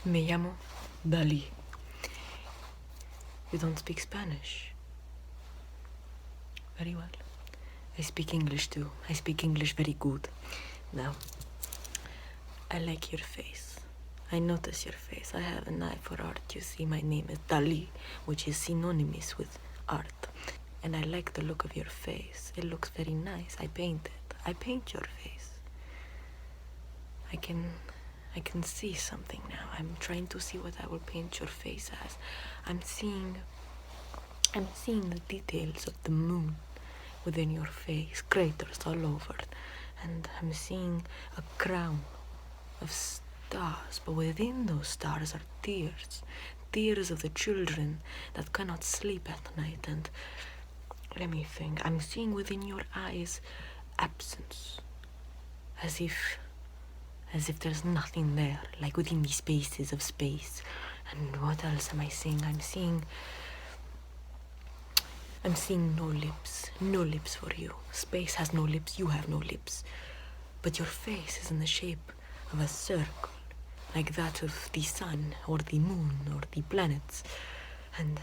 Me llamo Dali. You don't speak Spanish? Very well. I speak English too. I speak English very good. Now, I like your face. I notice your face. I have an eye for art. You see, my name is Dali, which is synonymous with art. And I like the look of your face. It looks very nice. I paint it. I paint your face. I can see something now. I'm trying to see what I will paint your face as. I'm seeing the details of the moon within your face, craters all over, and I'm seeing a crown of stars, but within those stars are tears of the children that cannot sleep at night. And let me think, I'm seeing within your eyes absence, as if there's nothing there, like within these spaces of space. And what else am I seeing? I'm seeing no lips for you. Space has no lips, you have no lips. But your face is in the shape of a circle, like that of the sun, or the moon, or the planets. And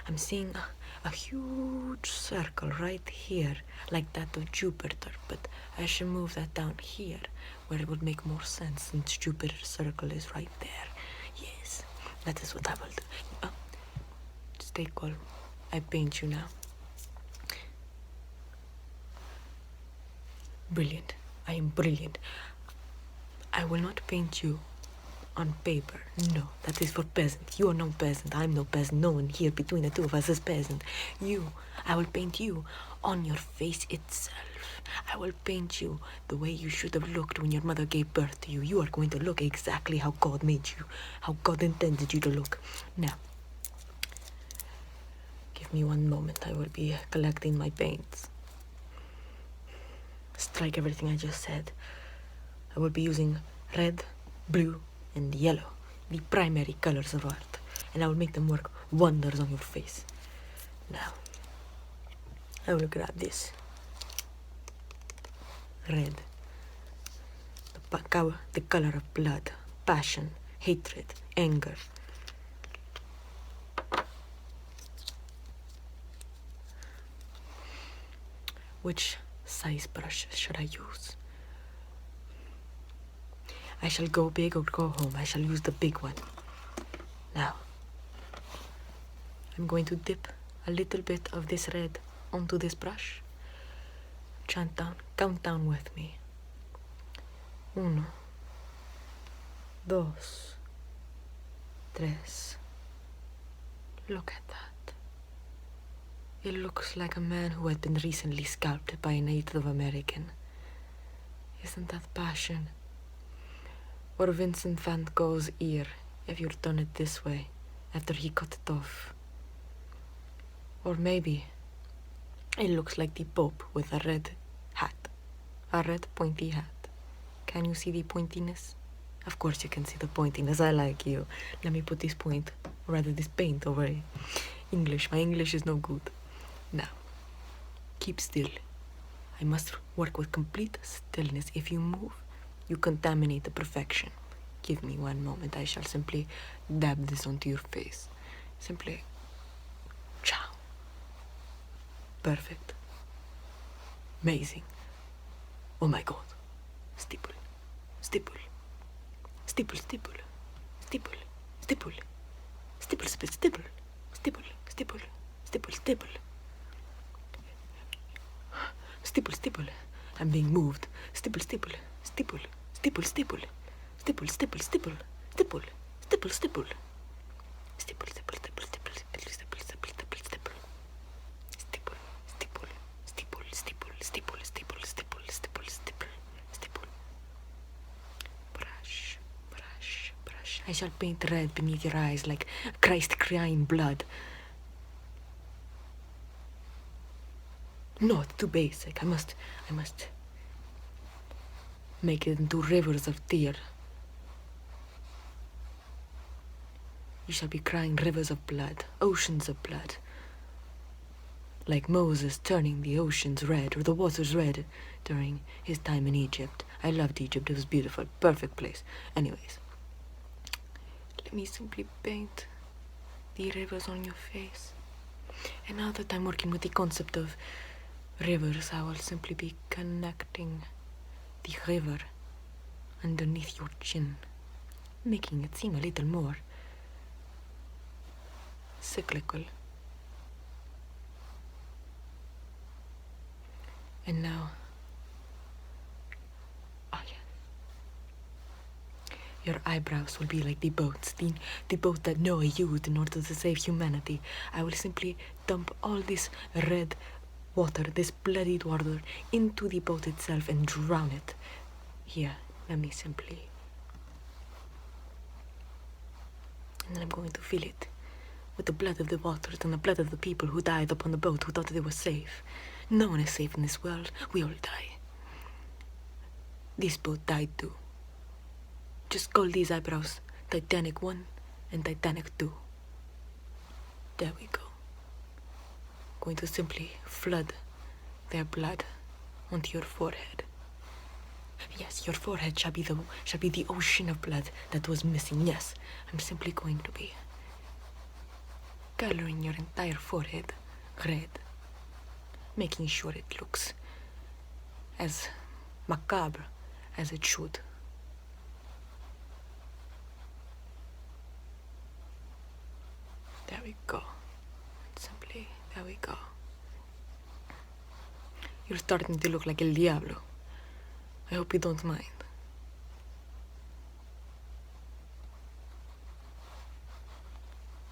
I'm seeing a huge circle right here, like that of Jupiter, but I should move that down here, where it would make more sense, since Jupiter's circle is right there. Yes, that is what I will do. Stay calm. I paint you now. Brilliant. I am brilliant. I will not paint you on paper. No, that is for peasant. You are no peasant. I'm no peasant. No one here between the two of us is peasant. I will paint you on your face itself. I will paint you the way you should have looked when your mother gave birth to you. You are going to look exactly how God made you, how God intended you to look. Now, give me one moment. I will be collecting my paints. Strike everything I just said. I will be using red, blue, and yellow, the primary colors of art, and I will make them work wonders on your face. Now, I will grab this red, the color of blood, passion, hatred, anger. Which size brush should I use? I shall go big or go home. I shall use the big one. Now, I'm going to dip a little bit of this red onto this brush. Count down with me. 1, 2, 3. Look at that. It looks like a man who had been recently scalped by a Native American. Isn't that passion? Or Vincent van Gogh's ear, if you'd done it this way, after he cut it off. Or maybe it looks like the Pope with a red hat, a red pointy hat. Can you see the pointiness? Of course you can see the pointiness. I like you. Let me put this paint over English. My English is no good. Now, keep still. I must work with complete stillness. If you move, you contaminate the perfection. Give me one moment. I shall simply dab this onto your face. Simply, ciao. Perfect. Amazing. Oh my God. Stipple. Stipple. Stipple, stipple. Stipple. Stipple. Stipple, stipple, stipple. Stipple, stipple. Stipple, stipple. Stipple, stipple. I'm being moved. Stipple, stipple. Stipple. Stipple, stipple. Stipple, stipple, stipple. Stipple. Stipple, stipple. Stipple, stipple, stipple, stipple, stipple, stipple, stipple, stipple, stipple. Stipple, stipple, stipple, stipple, stipple, stipple, stipple, stipple, stipple, stipple. Brush, brush, brush. I shall paint red beneath your eyes like Christ crying blood. No, it's too basic. I must make it into rivers of tear. You shall be crying rivers of blood, oceans of blood. Like Moses turning the oceans red, or the waters red, during his time in Egypt. I loved Egypt. It was beautiful. Perfect place. Anyways. Let me simply paint the rivers on your face. And now that I'm working with the concept of rivers, I will simply be connecting the river underneath your chin, making it seem a little more cyclical. And now, oh yeah, your eyebrows will be like the boats, the boat that Noah used in order to save humanity. I will simply dump all this red water, this bloodied water, into the boat itself and drown it. Here, let me simply. And then I'm going to fill it with the blood of the waters and the blood of the people who died upon the boat, who thought they were safe. No one is safe in this world. We all die. This boat died too. Just call these eyebrows Titanic 1 and Titanic 2. There we go. Going to simply flood their blood onto your forehead. Yes, your forehead shall be the ocean of blood that was missing. Yes, I'm simply going to be coloring your entire forehead red, making sure it looks as macabre as it should. There we go. Simply, there we go. You're starting to look like El Diablo. I hope you don't mind.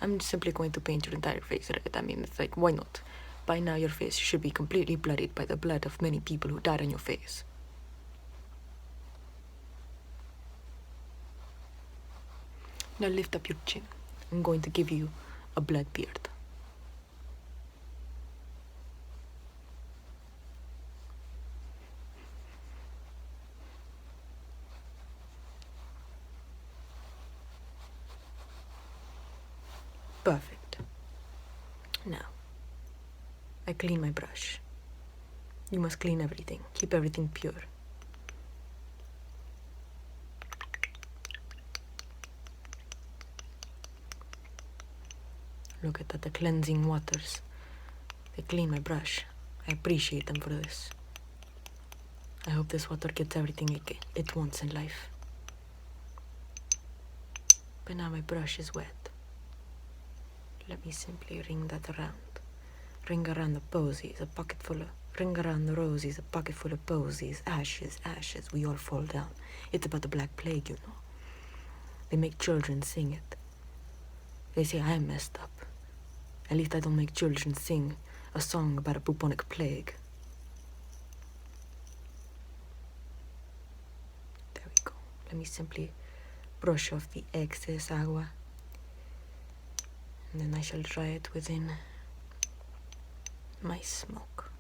I'm simply going to paint your entire face red. I mean, it's like, why not? By now your face should be completely bloodied by the blood of many people who died on your face. Now lift up your chin. I'm going to give you a blood beard. Perfect. Now, I clean my brush. You must clean everything. Keep everything pure. Look at that, the cleansing waters. They clean my brush. I appreciate them for this. I hope this water gets everything it wants in life. But now my brush is wet. Let me simply ring that around. Ring around the posies, ring around the roses, a pocket full of posies. Ashes, ashes, we all fall down. It's about the Black Plague, you know. They make children sing it. They say I'm messed up. At least I don't make children sing a song about a bubonic plague. There we go. Let me simply brush off the excess agua. And then I shall dry it within my smoke.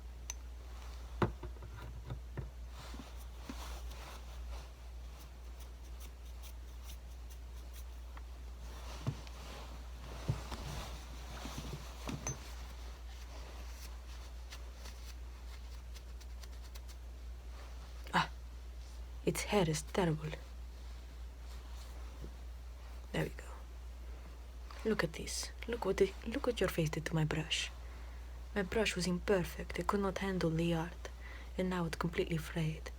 Its hair is terrible. There we go. Look at this. Look what your face did to my brush. My brush was imperfect. It could not handle the art. And now it's completely frayed.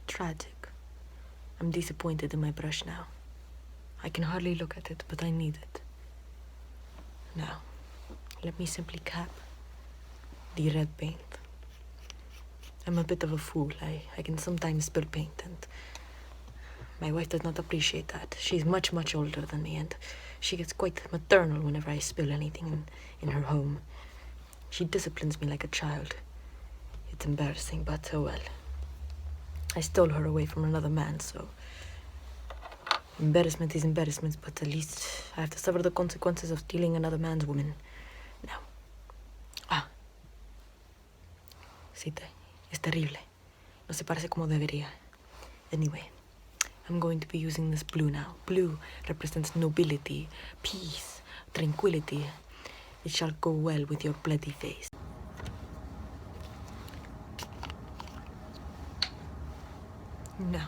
Tragic. I'm disappointed in my brush now. I can hardly look at it, but I need it. Now, let me simply cap the red paint. I'm a bit of a fool. I can sometimes spill paint, and my wife does not appreciate that. She's much, much older than me, and she gets quite maternal whenever I spill anything in her home. She disciplines me like a child. It's embarrassing, but oh well. I stole her away from another man, so embarrassment is embarrassment, but at least I have to suffer the consequences of stealing another man's woman. Now, sí, es terrible. No se parece como debería. Anyway, I'm going to be using this blue now. Blue represents nobility, peace, tranquility. It shall go well with your bloody face. Now,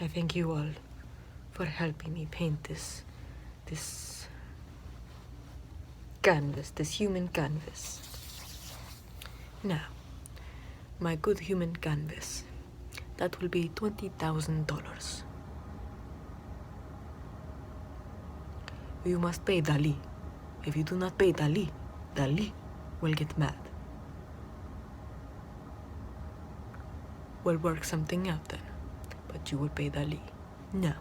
I thank you all for helping me paint this canvas, this human canvas. Now, my good human canvas, that will be $20,000. You must pay Dali. If you do not pay Dali, Dali will get mad. We'll work something out then, but you will pay Dali. Now,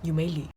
you may leave.